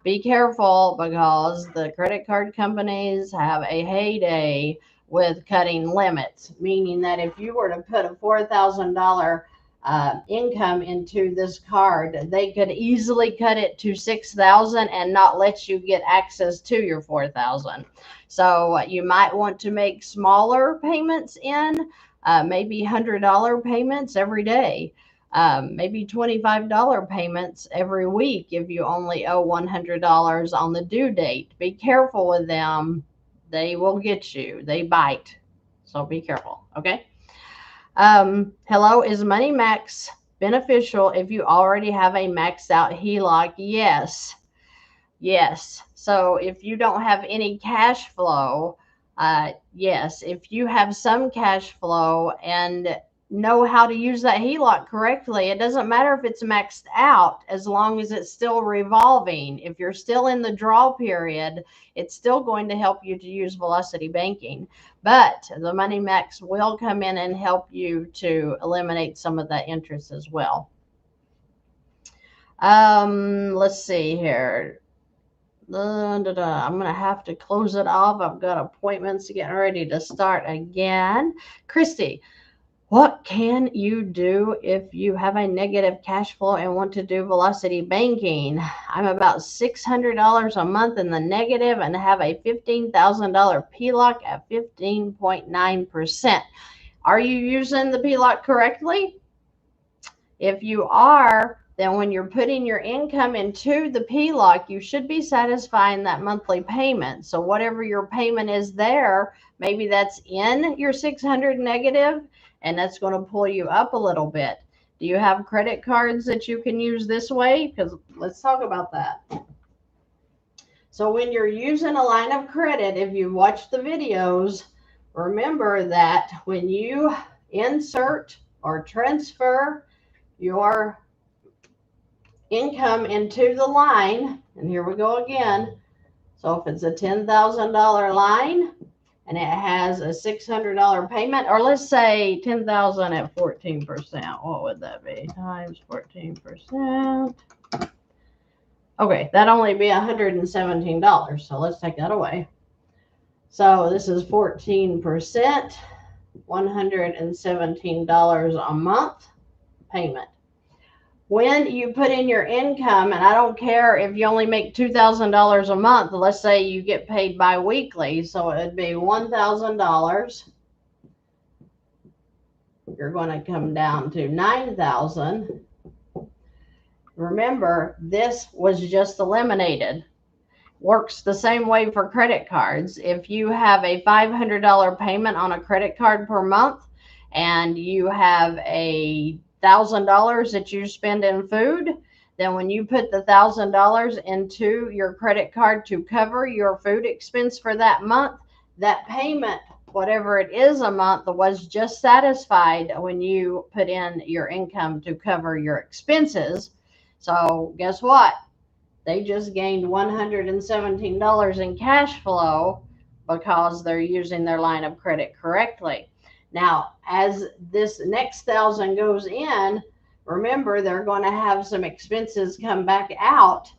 be careful because the credit card companies have a heyday with cutting limits, meaning that if you were to put a $4,000 income into this card, they could easily cut it to $6,000 and not let you get access to your $4,000. So you might want to make smaller payments in, maybe $100 payments every day. maybe $25 payments every week if you only owe $100 on the due date. Be careful with them. They will get you. They bite. So be careful. Okay. Hello, is Money Max beneficial if you already have a maxed out HELOC? Yes. Yes. So if you don't have any cash flow, yes. If you have some cash flow and know how to use that HELOC correctly, it doesn't matter if it's maxed out as long as it's still revolving. If you're still in the draw period, it's still going to help you to use Velocity Banking. But the Money Max will come in and help you to eliminate some of that interest as well. Let's see here. I'm going to have to close it off. I've got appointments getting ready to start again. Christy, what can you do if you have a negative cash flow and want to do Velocity Banking? I'm about $600 a month in the negative and have a $15,000 HELOC at 15.9%. Are you using the HELOC correctly? If you are, then when you're putting your income into the HELOC, you should be satisfying that monthly payment. So whatever your payment is there, maybe that's in your 600 negative, and that's going to pull you up a little bit. Do you have credit cards that you can use this way? Because let's talk about that. So when you're using a line of credit, if you watch the videos, remember that when you insert or transfer your income into the line, and here we go again. So if it's a $10,000 line and it has a $600 payment, or let's say 10,000 at 14%, what would that be? Times 14%. Okay, that'd only be $117. So let's take that away. So this is 14%, $117 a month payment. When you put in your income, and I don't care if you only make $2,000 a month, let's say you get paid bi-weekly, so it would be $1,000. You're going to come down to $9,000. Remember, this was just eliminated. Works the same way for credit cards. If you have a $500 payment on a credit card per month and you have a $1,000 that you spend in food, then when you put the $1,000 into your credit card to cover your food expense for that month, that payment, whatever it is a month, was just satisfied when you put in your income to cover your expenses. So guess what? They just gained $117 in cash flow because they're using their line of credit correctly. Now, as this next 1,000 goes in, remember, they're going to have some expenses come back out.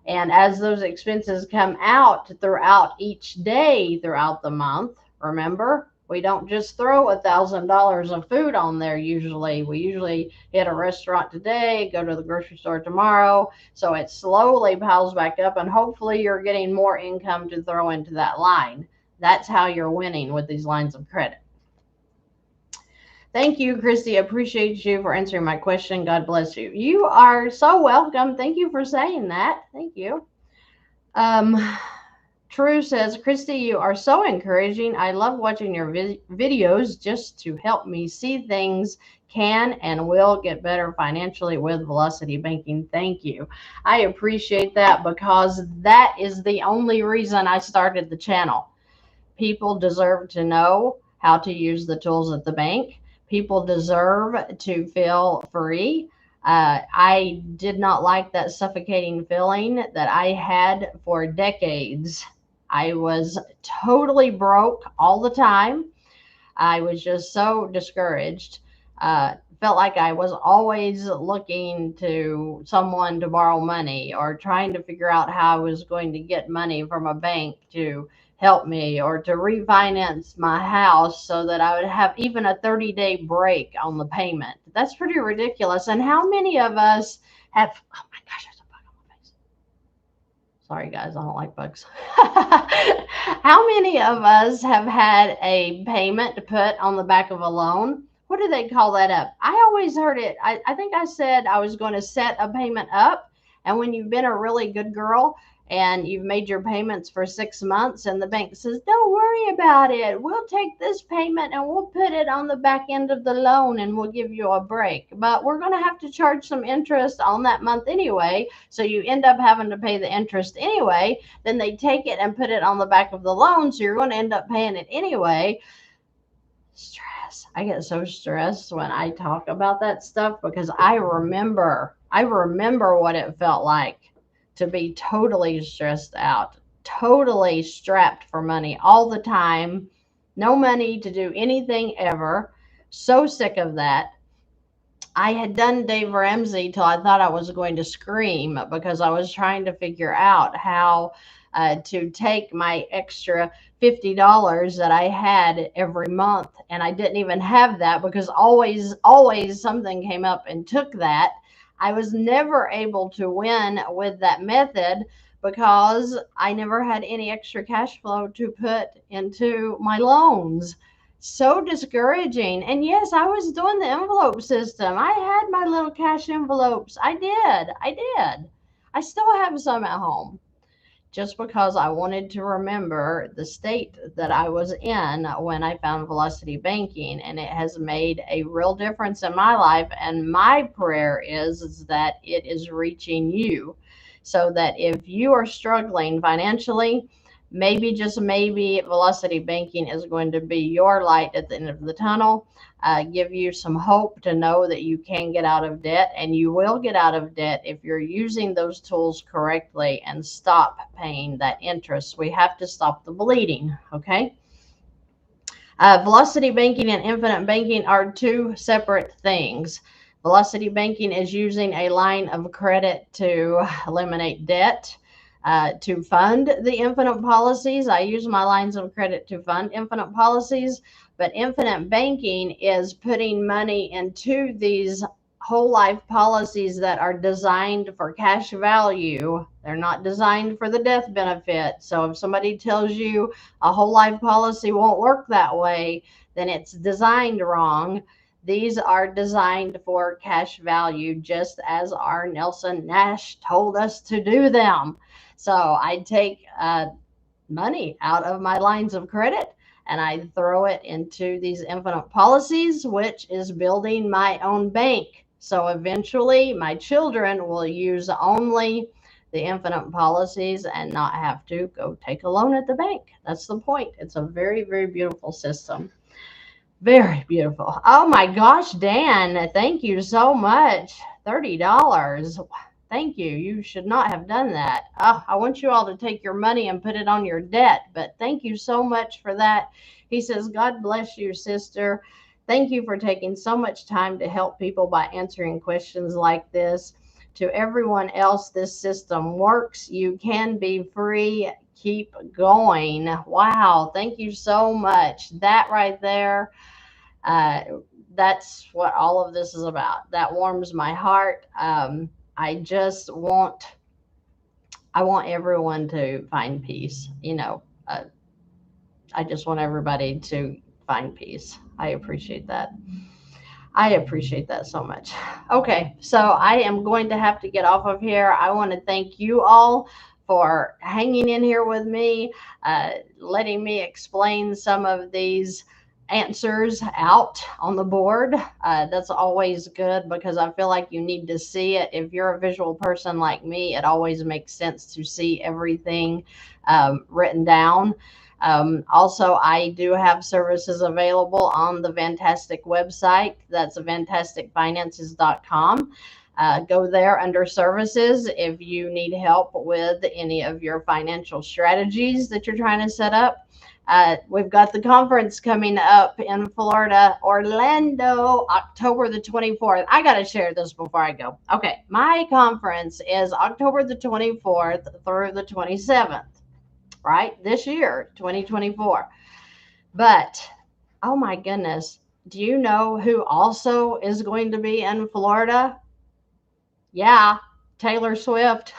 And as those expenses come out throughout each day throughout the month, remember, we don't just throw $1,000 of food on there usually. We usually hit a restaurant today, go to the grocery store tomorrow. So it slowly piles back up, and hopefully you're getting more income to throw into that line. That's how you're winning with these lines of credit. Thank you, Christy. Appreciate you for answering my question. God bless you. You are so welcome. Thank you for saying that. Thank you. True says, Christy, you are so encouraging. I love watching your videos just to help me see things can and will get better financially with Velocity Banking. Thank you. I appreciate that because that is the only reason I started the channel. People deserve to know how to use the tools at the bank. People deserve to feel free. I did not like that suffocating feeling that I had for decades. I was totally broke all the time. I was just so discouraged. Felt like I was always looking to someone to borrow money or trying to figure out how I was going to get money from a bank to help me or to refinance my house so that I would have even a 30-day break on the payment. That's pretty ridiculous. And how many of us have, oh my gosh, there's a bug on my face. Sorry guys, I don't like bugs. How many of us have had a payment to put on the back of a loan? what do they call that up? I always heard it. I think I said I was going to set a payment up. And when you've been a really good girl and you've made your payments for 6 months and the bank says, don't worry about it. We'll take this payment and we'll put it on the back end of the loan and we'll give you a break. But we're going to have to charge some interest on that month anyway. So you end up having to pay the interest anyway. Then they take it and put it on the back of the loan. So you're going to end up paying it anyway. Stress. I get so stressed when I talk about that stuff because I remember what it felt like to be totally stressed out, totally strapped for money all the time, no money to do anything ever. So sick of that. I had done Dave Ramsey till I thought I was going to scream because I was trying to figure out how to take my extra $50 that I had every month. And I didn't even have that because always something came up and took that. I was never able to win with that method because I never had any extra cash flow to put into my loans. So discouraging. And yes, I was doing the envelope system. I had my little cash envelopes. I did. I still have some at home just because I wanted to remember the state that I was in when I found Velocity Banking, and it has made a real difference in my life. And my prayer is that it is reaching you, so that if you are struggling financially, maybe, just maybe, Velocity Banking is going to be your light at the end of the tunnel. Give you some hope to know that you can get out of debt, and you will get out of debt if you're using those tools correctly and stop paying that interest. We have to stop the bleeding, okay? Velocity Banking and Infinite Banking are two separate things. Velocity Banking is using a line of credit to eliminate debt. To fund the infinite policies, I use my lines of credit to fund infinite policies, but infinite banking is putting money into these whole life policies that are designed for cash value. They're not designed for the death benefit. So if somebody tells you a whole life policy won't work that way, then it's designed wrong. These are designed for cash value, just as our Nelson Nash told us to do them. So I take money out of my lines of credit and I throw it into these infinite policies, which is building my own bank. So eventually my children will use only the infinite policies and not have to go take a loan at the bank. That's the point. It's a very, very beautiful system. Very beautiful. Oh my gosh, Dan, thank you so much. $30. Thank you. You should not have done that. I want you all to take your money and put it on your debt, but thank you so much for that. He says, God bless you, sister. Thank you for taking so much time to help people by answering questions like this. To everyone else, this system works. You can be free. Keep going. Wow. Thank you so much. That right there, that's what all of this is about. That warms my heart. I want everyone to find peace. I just want everybody to find peace. I appreciate that. I appreciate that so much. Okay, so I am going to have to get off of here. I want to thank you all for hanging in here with me, letting me explain some of these answers out on the board. That's always good because I feel like you need to see it. If you're a visual person like me, it always makes sense to see everything written down. Also, I do have services available on the Vantastic website. That's vantasticfinances.com. Go there under services if you need help with any of your financial strategies that you're trying to set up. We've got the conference coming up in Florida, Orlando, October the 24th. I got to share this before I go. Okay, my conference is October the 24th through the 27th, right? This year, 2024. But, oh my goodness, do you know who also is going to be in Florida? Yeah, Taylor Swift.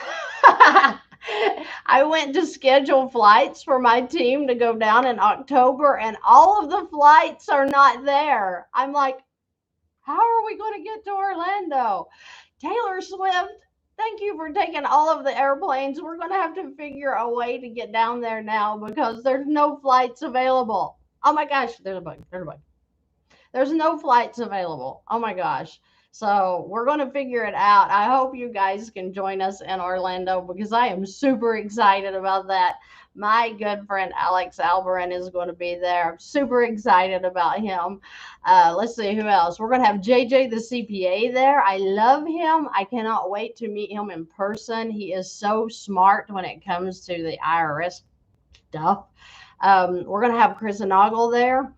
I went to schedule flights for my team to go down in October, and all of the flights are not there. I'm like, How are we going to get to Orlando? Taylor Swift, thank you for taking all of the airplanes. We're going to have to figure a way to get down there now because there's no flights available. Oh my gosh, there's a bug. There's a bug. There's no flights available. Oh my gosh. So we're going to figure it out. I hope you guys can join us in Orlando because I am super excited about that. My good friend Alex Alberin is going to be there. I'm super excited about him. Let's see who else. We're going to have JJ the CPA there. I love him. I cannot wait to meet him in person. He is so smart when it comes to the IRS stuff. We're going to have Chris Inaugle there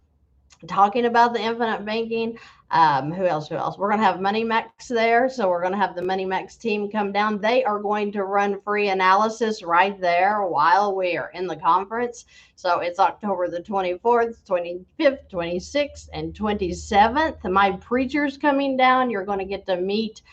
talking about the infinite banking. Who else? Who else? We're going to have Money Max there. So we're going to have the Money Max team come down. They are going to run free analysis right there while we are in the conference. So it's October the 24th, 25th, 26th, and 27th. My preacher's coming down. You're going to get to meet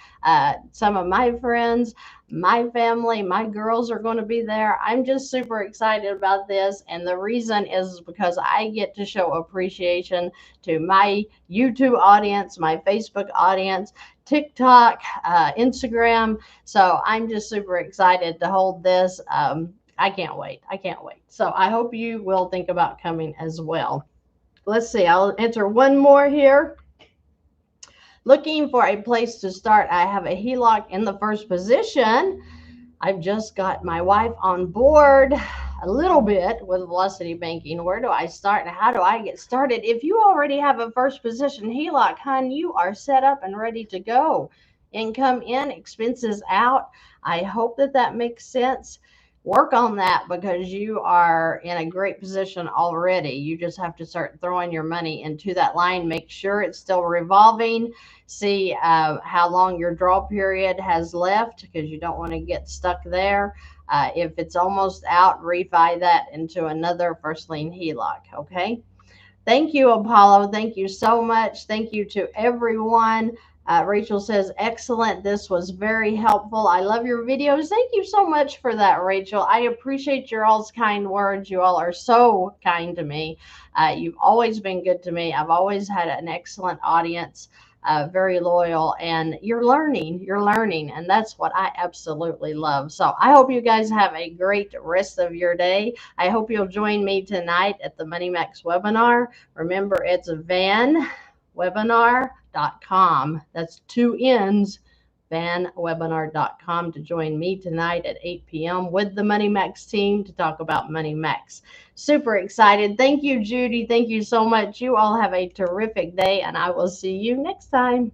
some of my friends. My family, my girls are going to be there. I'm just super excited about this. And the reason is because I get to show appreciation to my YouTube audience, my Facebook audience, TikTok, Instagram. So I'm just super excited to hold this. I can't wait. I can't wait. So I hope you will think about coming as well. Let's see. I'll enter one more here. Looking for a place to start. I have a HELOC in the first position. I've just got my wife on board a little bit with Velocity Banking. Where do I start and how do I get started? If you already have a first position HELOC, hon, you are set up and ready to go. Income in, expenses out. I hope that that makes sense. Work on that because you are in a great position already. You just have to start throwing your money into that line. Make sure it's still revolving. See how long your draw period has left because you don't want to get stuck there. If it's almost out, refi that into another first lien HELOC. Okay. Thank you, Apollo. Thank you so much. Thank you to everyone. Rachel says, excellent. This was very helpful. I love your videos. Thank you so much for that, Rachel. I appreciate your all's kind words. You all are so kind to me. You've always been good to me. I've always had an excellent audience. Very loyal, and you're learning, and that's what I absolutely love. So I hope you guys have a great rest of your day. I hope you'll join me tonight at the Money Max webinar. Remember, it's vannwebinar.com. That's 2 N's, vannwebinar.com, to join me tonight at 8 p.m. with the Money Max team to talk about Money Max. Super excited. Thank you, Judy. Thank you so much. You all have a terrific day, and I will see you next time.